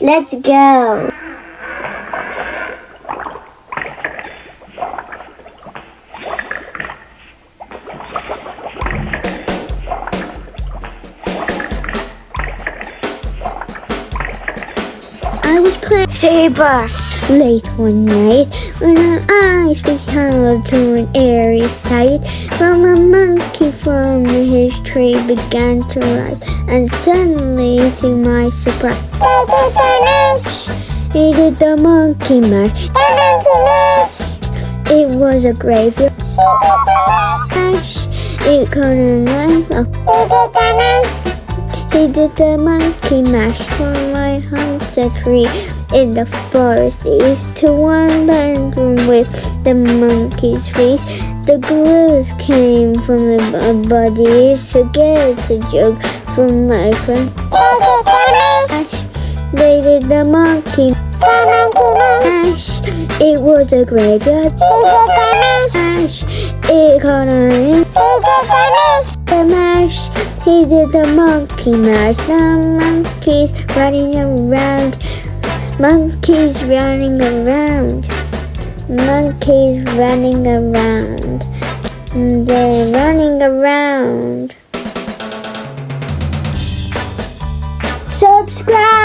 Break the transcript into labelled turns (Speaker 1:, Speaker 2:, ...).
Speaker 1: Let's go. I was playing Cebus late one night when our eyes beheld to an airy sight. From a monkey from his tree began to rise, and suddenly, to my surprise, he did the monkey mash. It was a graveyard. It couldn't run. He did the monkey mash from my hunter tree in the forest east to one bedroom with the monkey's face. The gorillas came from the bodies to get a joke from my friend. They did the monkey mash. It was a graveyard. It caught on the mash. He did the monkey mash. The monkeys running around. Monkeys running around. Monkeys running around. They're running around. Subscribe.